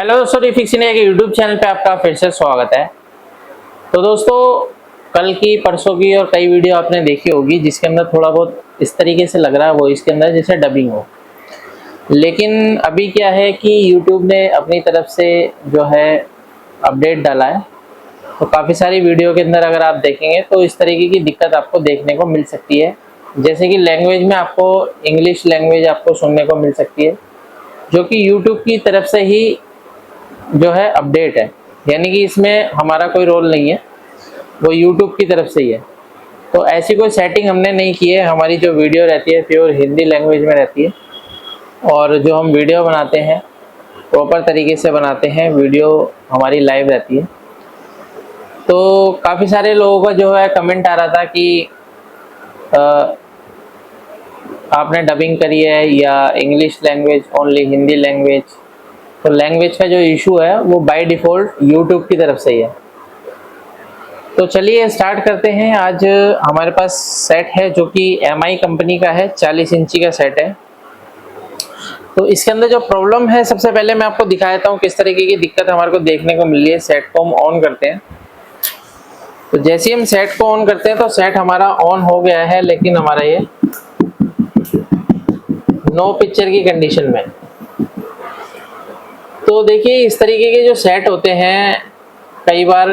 Hello दोस्तों, refix India के YouTube channel पे आपका फिर से स्वागत है। तो दोस्तों, कल की परसों की और कई वीडियो आपने देखी होगी जिसके अंदर थोड़ा बहुत इस तरीके से लग रहा है वो इसके अंदर जैसे डबिंग हो। लेकिन अभी क्या है कि यूट्यूब ने अपनी तरफ से जो है अपडेट डाला है, तो काफ़ी सारी वीडियो के अंदर अगर आप देखेंगे तो इस तरीके की दिक्कत आपको देखने को मिल सकती है। जैसे कि लैंग्वेज में आपको इंग्लिश लैंग्वेज आपको सुनने को मिल सकती है, जो कि यूट्यूब की तरफ से ही जो है अपडेट है, यानी कि इसमें हमारा कोई रोल नहीं है, वो यूट्यूब की तरफ से ही है। तो ऐसी कोई सेटिंग हमने नहीं की है। हमारी जो वीडियो रहती है प्योर हिंदी लैंग्वेज में रहती है, और जो हम वीडियो बनाते हैं प्रॉपर तरीके से बनाते हैं, वीडियो हमारी लाइव रहती है। तो काफ़ी सारे लोगों का जो है कमेंट आ रहा था कि आपने डबिंग करी है या English language only Hindi language. तो लैंग्वेज का जो इशू है वो बाय डिफ़ॉल्ट यूट्यूब की तरफ से ही है। तो चलिए स्टार्ट करते हैं। आज हमारे पास सेट है जो कि MI कंपनी का है, 40 इंची का सेट है। तो इसके अंदर जो प्रॉब्लम है, सबसे पहले मैं आपको दिखा देता हूँ किस तरीके की दिक्कत हमारे को देखने को मिल रही है। सेट को हम ऑन करते हैं, तो जैसे ही हम सेट को ऑन करते हैं तो सेट हमारा ऑन हो गया है, लेकिन हमारा ये नो पिक्चर की कंडीशन में। तो देखिए, इस तरीके के जो सेट होते हैं, कई बार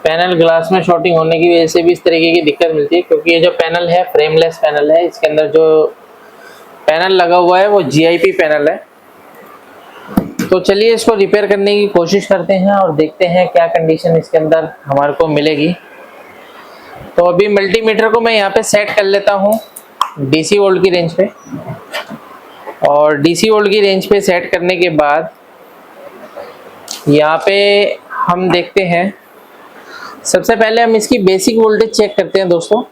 पैनल ग्लास में शॉर्टिंग होने की वजह से भी इस तरीके की दिक्कत मिलती है, क्योंकि ये जो पैनल है फ्रेमलेस पैनल है। इसके अंदर जो पैनल लगा हुआ है वो GIP पैनल है। तो चलिए इसको रिपेयर करने की कोशिश करते हैं और देखते हैं क्या कंडीशन इसके अंदर हमारे को मिलेगी। तो अभी मल्टीमीटर को मैं यहाँ पे सेट कर लेता हूँ DC वोल्ट की रेंज पे, और DC वोल्ट की रेंज पे सेट करने के बाद यहाँ पे हम देखते हैं, सबसे पहले हम इसकी बेसिक वोल्टेज चेक करते हैं दोस्तों।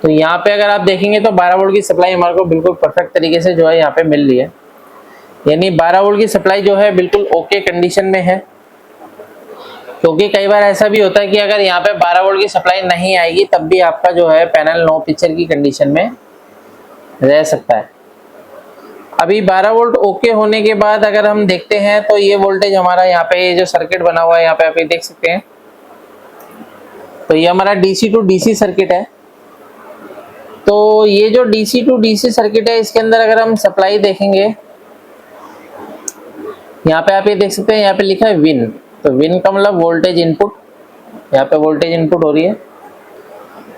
तो यहाँ पे अगर आप देखेंगे तो 12 वोल्ट की सप्लाई हमारे को बिल्कुल परफेक्ट तरीके से जो है यहाँ पे मिल रही है, यानी 12 वोल्ट की सप्लाई जो है बिल्कुल ओके कंडीशन में है। क्योंकि कई बार ऐसा भी होता है कि अगर यहाँ पे 12 वोल्ट की सप्लाई नहीं आएगी तब भी आपका जो है पैनल नो पिक्चर की कंडीशन में रह सकता है। अभी 12 वोल्ट ओके होने के बाद अगर हम देखते हैं तो ये वोल्टेज हमारा यहाँ पे जो सर्किट बना हुआ है यहाँ पे आप ये देख सकते हैं। तो ये हमारा DC टू DC सर्किट है। तो ये जो DC टू DC सर्किट है, इसके अंदर अगर हम सप्लाई देखेंगे, यहाँ पे आप ये देख सकते हैं, यहाँ पे लिखा है विन। तो विन का मतलब वोल्टेज इनपुट, यहाँ पे वोल्टेज इनपुट हो रही है।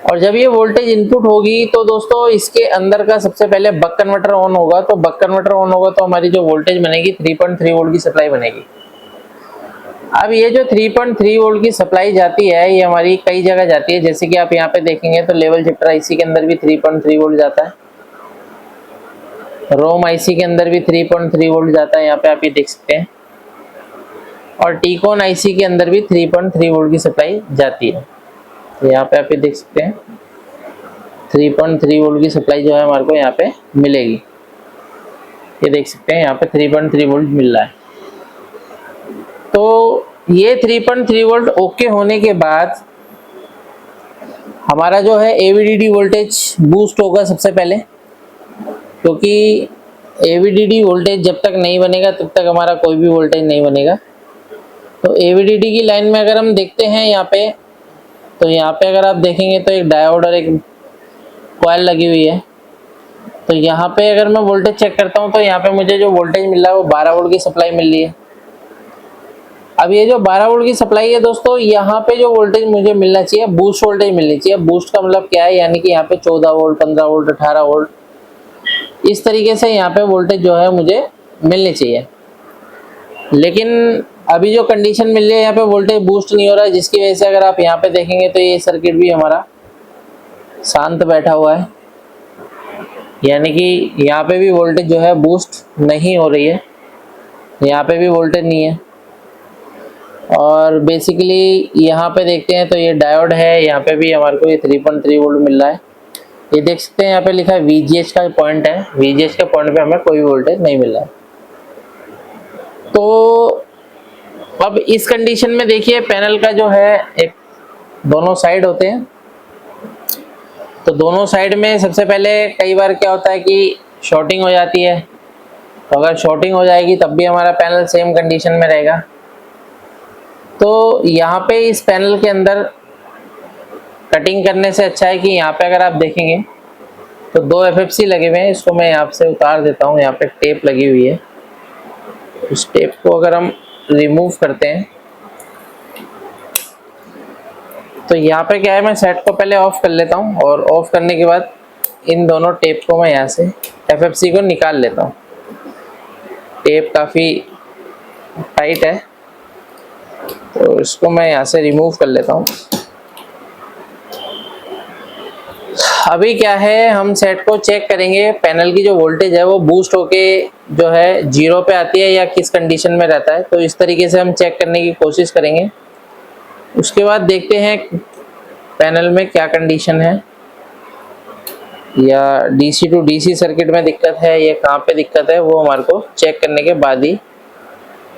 और जब ये वोल्टेज इनपुट होगी तो दोस्तों इसके अंदर का सबसे पहले बक कन्वर्टर ऑन होगा। तो बक कन्वर्टर ऑन होगा तो हमारी जो वोल्टेज बनेगी 3.3 वोल्ट की सप्लाई बनेगी। अब ये जो 3.3 वोल्ट की सप्लाई जाती है, ये हमारी कई जगह जाती है। जैसे कि आप यहाँ पे देखेंगे तो लेवल शिफ्टर IC के अंदर भी 3.3 वोल्ट जाता है, रोम IC के अंदर भी 3.3 वोल्ट जाता है, यहाँ पे आप ये देख सकते हैं। और टीकॉन IC के अंदर भी 3.3 वोल्ट की सप्लाई जाती है। तो यहाँ पे आप ये देख सकते हैं 3.3 वोल्ट की सप्लाई जो है हमारे को यहाँ पे मिलेगी। ये देख सकते हैं यहाँ पे 3.3 वोल्ट मिल रहा है। तो ये 3.3 वोल्ट ओके होने के बाद हमारा जो है AVDD वोल्टेज बूस्ट होगा सबसे पहले, क्योंकि AVDD वोल्टेज जब तक नहीं बनेगा तब तक हमारा कोई भी वोल्टेज नहीं बनेगा। तो AVDD की लाइन में अगर हम देखते हैं यहाँ पे, तो यहाँ पे अगर आप देखेंगे तो एक डायोड और एक कॉइल लगी हुई है। तो यहाँ पे अगर मैं वोल्टेज चेक करता हूँ तो यहाँ पे मुझे जो वोल्टेज मिल रहा है वो 12 वोल्ट की सप्लाई मिल रही है। अब ये जो 12 वोल्ट की सप्लाई है दोस्तों, यहाँ पे जो वोल्टेज मुझे मिलना चाहिए बूस्ट वोल्टेज मिलनी चाहिए। बूस्ट का मतलब क्या है, यानी कि यहाँ पे 14 वोल्ट 15 वोल्ट 18 वोल्ट इस तरीके से यहाँ पे वोल्टेज जो है मुझे मिलनी चाहिए। लेकिन अभी जो कंडीशन मिल रही है यहाँ पे वोल्टेज बूस्ट नहीं हो रहा है, जिसकी वजह से अगर आप यहाँ पे देखेंगे तो ये सर्किट भी हमारा शांत बैठा हुआ है, यानी कि यहाँ पे भी वोल्टेज जो है बूस्ट नहीं हो रही है, यहाँ पे भी वोल्टेज नहीं है। और बेसिकली यहाँ पे देखते हैं तो ये डायोड है, यहाँ पे भी हमारे को ये 3.3 वोल्ट मिल रहा है। ये देख सकते हैं यहाँ पे लिखा है VGH का पॉइंट है, VGH के पॉइंट पे हमें कोई वोल्टेज नहीं मिल रहा है। तो अब इस कंडीशन में देखिए पैनल का जो है एक दोनों साइड होते हैं। तो दोनों साइड में सबसे पहले कई बार क्या होता है कि शॉर्टिंग हो जाती है, तो अगर शॉर्टिंग हो जाएगी तब भी हमारा पैनल सेम कंडीशन में रहेगा। तो यहाँ पे इस पैनल के अंदर कटिंग करने से अच्छा है कि यहाँ पे अगर आप देखेंगे तो 2 FFC लगे हुए हैं। इसको मैं यहाँ से उतार देता हूँ। यहाँ पे टेप लगी हुई है, इस टेप को अगर हम रिमूव करते हैं तो यहाँ पे क्या है, मैं सेट को पहले ऑफ कर लेता हूँ और ऑफ करने के बाद इन दोनों टेप को मैं यहाँ से FFC को निकाल लेता हूँ। टेप काफ़ी टाइट है तो इसको मैं यहाँ से रिमूव कर लेता हूँ। अभी क्या है, हम सेट को चेक करेंगे पैनल की जो वोल्टेज है वो बूस्ट होके जो है 0 पे आती है या किस कंडीशन में रहता है। तो इस तरीके से हम चेक करने की कोशिश करेंगे। उसके बाद देखते हैं पैनल में क्या कंडीशन है, या DC टू DC सर्किट में दिक्कत है या कहाँ पे दिक्कत है, वो हमारे को चेक करने के बाद ही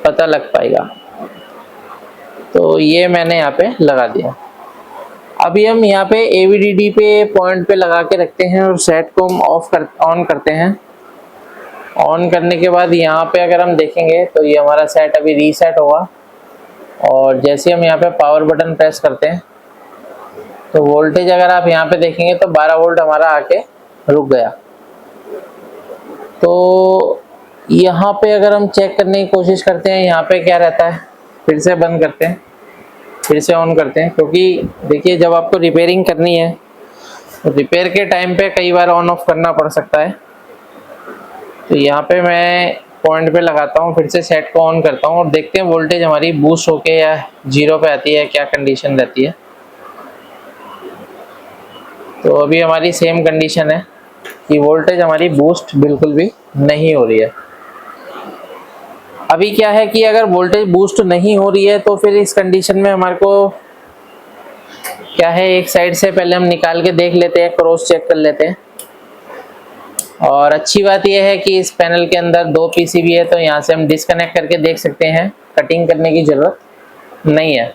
पता लग पाएगा। तो ये मैंने यहाँ पे लगा दिया। अभी हम यहाँ पे AVDD पे पॉइंट पे लगा के रखते हैं और सेट को हम ऑन करते हैं। ऑन करने के बाद यहाँ पे अगर हम देखेंगे तो ये हमारा सेट अभी रीसेट होगा और जैसे हम यहाँ पे पावर बटन प्रेस करते हैं तो वोल्टेज अगर आप यहाँ पे देखेंगे तो 12 वोल्ट हमारा आके रुक गया। तो यहाँ पे अगर हम चेक करने की कोशिश करते हैं यहाँ पे क्या रहता है, फिर से बंद करते हैं, फिर से ऑन करते हैं, क्योंकि देखिए जब आपको रिपेयरिंग करनी है तो रिपेयर के टाइम पे कई बार ऑन ऑफ करना पड़ सकता है। तो यहाँ पे मैं पॉइंट पे लगाता हूँ, फिर से सेट को ऑन करता हूँ और देखते हैं वोल्टेज हमारी बूस्ट होके या 0 पे आती है, क्या कंडीशन रहती है। तो अभी हमारी सेम कंडीशन है कि वोल्टेज हमारी बूस्ट बिल्कुल भी नहीं हो रही है। अभी क्या है कि अगर वोल्टेज बूस्ट नहीं हो रही है तो फिर इस कंडीशन में हमारे को क्या है, एक साइड से पहले हम निकाल के देख लेते हैं, क्रॉस चेक कर लेते हैं। और अच्छी बात यह है कि इस पैनल के अंदर 2 PCB है तो यहाँ से हम डिस्कनेक्ट करके देख सकते हैं, कटिंग करने की ज़रूरत नहीं है।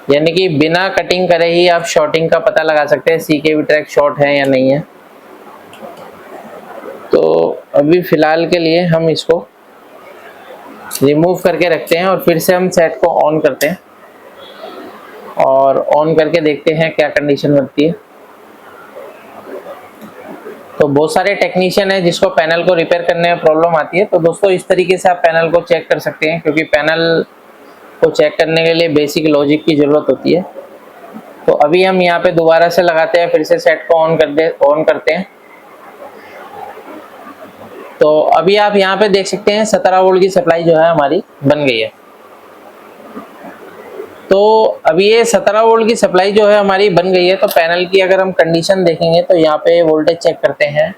यानी कि बिना कटिंग करे ही आप शॉर्टिंग का पता लगा सकते हैं, CKV ट्रैक शॉर्ट है या नहीं है। तो अभी फ़िलहाल के लिए हम इसको रिमूव करके रखते हैं और फिर से हम सेट को ऑन करते हैं और ऑन करके देखते हैं क्या कंडीशन बनती है। तो बहुत सारे टेक्नीशियन है जिसको पैनल को रिपेयर करने में प्रॉब्लम आती है। तो दोस्तों इस तरीके से आप पैनल को चेक कर सकते हैं, क्योंकि पैनल को चेक करने के लिए बेसिक लॉजिक की ज़रूरत होती है। तो अभी हम यहाँ पे दोबारा से लगाते हैं, फिर से सेट को ऑन करते हैं। तो अभी आप यहाँ पे देख सकते हैं 17 वोल्ट की सप्लाई जो है हमारी बन गई है। तो अभी ये 17 वोल्ट की सप्लाई जो है हमारी बन गई है। तो पैनल की अगर हम कंडीशन देखेंगे तो यहाँ पे वोल्टेज चेक करते हैं।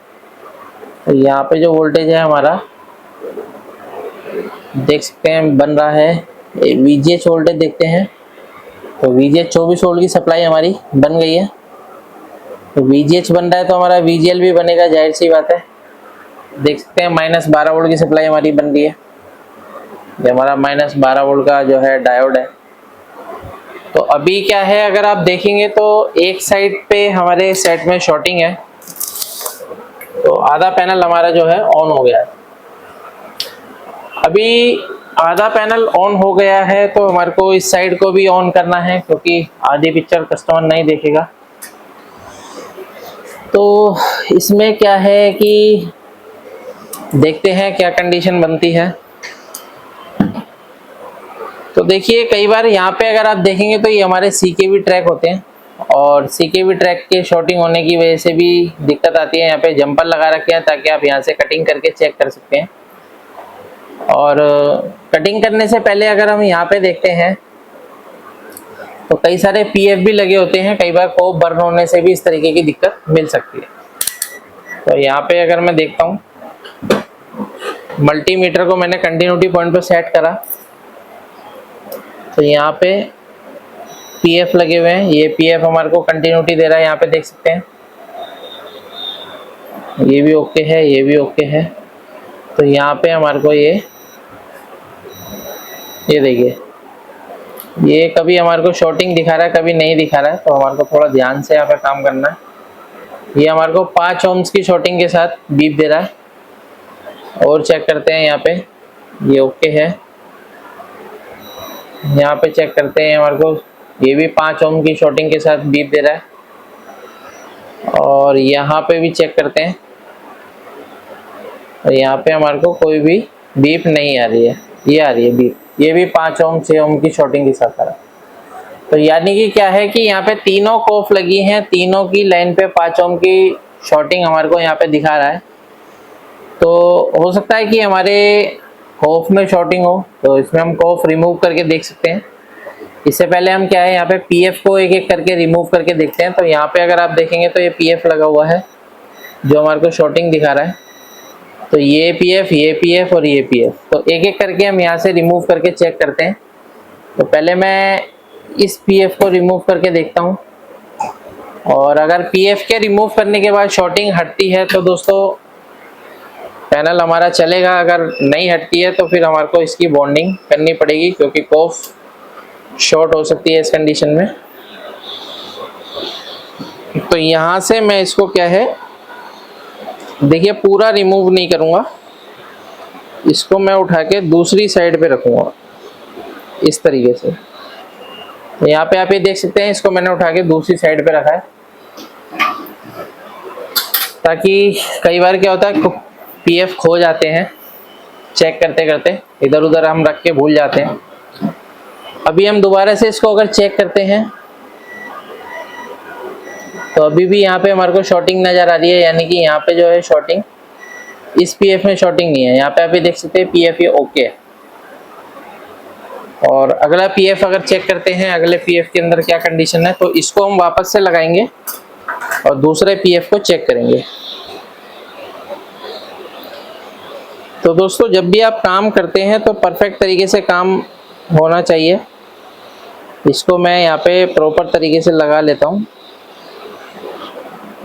तो यहाँ पे जो वोल्टेज है हमारा देख सकते हैं बन रहा है, VGH वोल्टेज देखते हैं। तो VGH 24 वोल्ट की सप्लाई हमारी बन गई है। तो VGH बन रहा है तो हमारा VGL भी बनेगा, जाहिर सी बात है। देख सकते हैं -12 वोल्ट की सप्लाई हमारी बन रही है। ये हमारा -12 वोल्ट का जो है डायोड है। तो अभी क्या है, अगर आप देखेंगे तो एक साइड पे हमारे सेट में शॉर्टिंग है, तो आधा पैनल हमारा जो है ऑन हो गया है। अभी आधा पैनल ऑन हो गया है तो हमारे को इस साइड को भी ऑन करना है, क्योंकि आधी पिक्चर कस्टमर नहीं देखेगा। तो इसमें क्या है कि देखते हैं क्या कंडीशन बनती है। तो देखिए कई बार यहाँ पे अगर आप देखेंगे तो ये हमारे CKV ट्रैक होते हैं और CKV ट्रैक के शॉर्टिंग होने की वजह से भी दिक्कत आती है। यहाँ पे जंपर लगा रखे हैं ताकि आप यहाँ से कटिंग करके चेक कर सकते हैं। और कटिंग करने से पहले अगर हम यहाँ पे देखते हैं तो कई सारे PF भी लगे होते हैं। कई बार कोप बर्न होने से भी इस तरीके की दिक्कत मिल सकती है। तो यहाँ पे अगर मैं देखता हूँ, मल्टीमीटर को मैंने कंटिन्यूटी पॉइंट पर सेट करा तो यहाँ पे PF लगे हुए हैं। ये PF हमारे को कंटिन्यूटी दे रहा है, यहाँ पे देख सकते हैं। ये भी ओके है, ये भी ओके है। तो यहाँ पे हमारे को ये देखिए, ये कभी हमारे को शॉर्टिंग दिखा रहा है, कभी नहीं दिखा रहा है। तो हमारे को थोड़ा ध्यान से यहाँ पे काम करना है। ये हमारे को 5 ohms की शॉर्टिंग के साथ बीप दे रहा है। और चेक करते हैं यहाँ पे, ये ओके है। यहाँ पे चेक करते हैं हमारे को ये भी 5 ओम की शॉर्टिंग के साथ बीप दे रहा है। और यहाँ पे भी चेक करते हैं, और यहाँ पे हमारे को कोई भी बीप नहीं आ रही है, ये आ रही है बीप, ये भी 5 ओम 6 ओम की शॉर्टिंग के साथ आ रहा है। तो यानी कि क्या है कि यहाँ पे तीनों कॉफ लगी हैं, तीनों की लाइन पे 5 ओम की शॉर्टिंग हमारे को यहाँ पे दिखा रहा है। तो हो सकता है कि हमारे कॉफ में शॉर्टिंग हो, तो इसमें हम कॉफ रिमूव करके देख सकते हैं। इससे पहले हम क्या है यहाँ पे पीएफ को एक एक करके रिमूव करके देखते हैं। तो यहाँ पे अगर आप देखेंगे तो ये पीएफ लगा हुआ है जो हमारे को शॉर्टिंग दिखा रहा है। तो ये पीएफ और ये पीएफ, तो एक एक करके हम यहाँ से रिमूव करके चेक करते हैं। तो पहले मैं इस पीएफ को रिमूव करके देखता हूँ, और अगर पीएफ के रिमूव करने के बाद शॉर्टिंग हटती है तो दोस्तों पैनल हमारा चलेगा। अगर नहीं हटती है तो फिर हमारे को इसकी बॉन्डिंग करनी पड़ेगी, क्योंकि कॉफ शॉर्ट हो सकती है इस कंडीशन में। तो यहाँ से मैं इसको क्या है, देखिए पूरा रिमूव नहीं करूँगा, इसको मैं उठा के दूसरी साइड पे रखूँगा इस तरीके से। तो यहाँ पे आप ये देख सकते हैं, इसको मैंने उठा के दूसरी साइड पे रखा है, ताकि कई बार क्या होता है पीएफ खो जाते हैं चेक करते करते, इधर उधर हम रख के भूल जाते हैं। अभी हम दोबारा से इसको अगर चेक करते हैं तो अभी भी यहाँ पे हमारे को शॉर्टिंग नज़र आ रही है, यानी कि यहाँ पे जो है शॉर्टिंग, इस पीएफ में शॉर्टिंग नहीं है। यहाँ पे आप ये देख सकते हैं पीएफ ये ओके है। और अगला पीएफ अगर चेक करते हैं, अगले पीएफ के अंदर क्या कंडीशन है, तो इसको हम वापस से लगाएंगे और दूसरे पीएफ को चेक करेंगे। तो दोस्तों जब भी आप काम करते हैं तो परफेक्ट तरीके से काम होना चाहिए। इसको मैं यहाँ पे प्रॉपर तरीके से लगा लेता हूँ,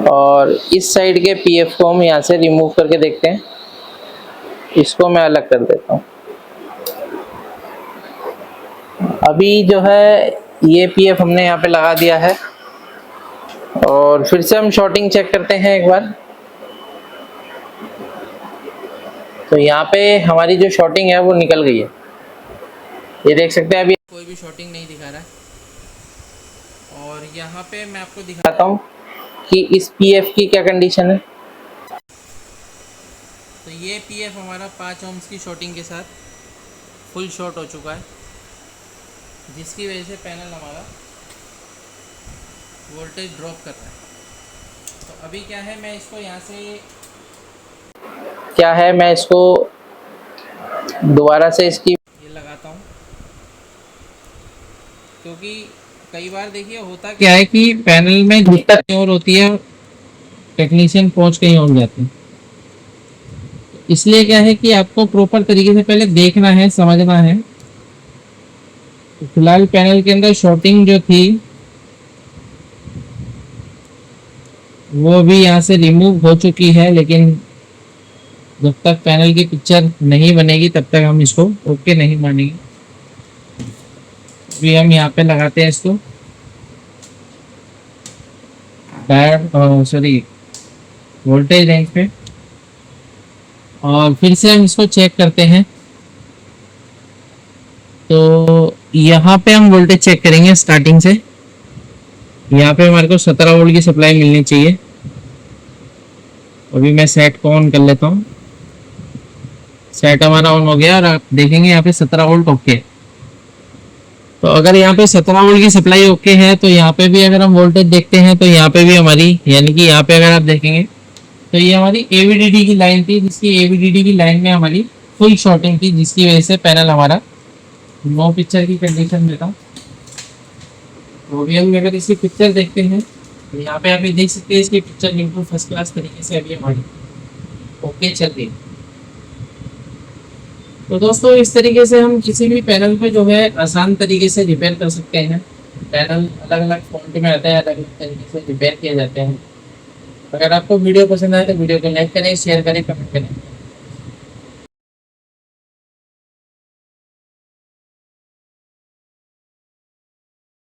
और इस साइड के पीएफ को हम यहाँ से रिमूव करके देखते हैं। इसको मैं अलग कर देता हूँ। अभी जो है ये पीएफ हमने यहाँ पे लगा दिया है, और फिर से हम शॉर्टिंग चेक करते हैं एक बार। तो यहाँ पे हमारी जो शॉर्टिंग है वो निकल गई है, ये देख सकते हैं। अभी कोई भी शॉर्टिंग नहीं दिखा रहा है। और यहाँ पे मैं आपको दिखाता हूँ कि इस पीएफ की क्या कंडीशन है। तो ये पीएफ हमारा 5 ओम्स की शॉर्टिंग के साथ फुल शॉर्ट हो चुका है, जिसकी वजह से पैनल हमारा वोल्टेज ड्रॉप कर रहा है। तो अभी क्या है, मैं इसको यहाँ से मैं इसको दोबारा से इसकी ये लगाता हूँ, क्योंकि कई बार देखिए होता क्या है कि पैनल में दिक्कत कहीं और होती है, टेक्नीशियन पहुंच कहीं और जाते हैं। इसलिए क्या है कि आपको प्रॉपर तरीके से पहले देखना है, समझना है। तो फिलहाल पैनल के अंदर शॉर्टिंग जो थी वो भी यहाँ से रिमूव हो चुकी है, लेकिन जब तक पैनल की पिक्चर नहीं बनेगी तब तक हम इसको ओके नहीं मानेंगे। अभी हम यहाँ पे लगाते हैं इसको वोल्टेज रेंज पे, और फिर से हम इसको चेक करते हैं। तो यहाँ पे हम वोल्टेज चेक करेंगे स्टार्टिंग से। यहाँ पे हमारे को 17 वोल्ट की सप्लाई मिलनी चाहिए। अभी मैं सेट को ऑन कर लेता हूँ। सेट हमारा ऑन हो गया, और आप देखेंगे यहाँ पे 17 वोल्ट ओके। तो अगर यहाँ पे 17 वोल्ट की सप्लाई ओके है, तो यहाँ पे भी अगर हम वोल्टेज देखते हैं तो यहाँ पे भी हमारी, यानी कि यहाँ पे अगर आप देखेंगे तो ये हमारी एवीडीडी की लाइन थी, जिसकी एवीडीडी की लाइन में हमारी फुल शॉर्टिंग थी, जिसकी वजह से पैनल हमारा नो पिक्चर की कंडीशन में था। तो अभी हम अगर इसकी पिक्चर देखते हैं तो यहाँ पे आप देख सकते हैं इसकी पिक्चर बिल्कुल फर्स्ट क्लास तरीके से अभी हमारी ओके चल रही है। तो दोस्तों इस तरीके से हम किसी भी पैनल पे जो है आसान तरीके से रिपेयर कर सकते हैं। पैनल अलग अलग फॉल्ट में आता है, अलग अलग तरीके से रिपेयर किए जाते हैं। अगर आपको वीडियो पसंद आए तो वीडियो को लाइक करें, शेयर करें, कमेंट करें।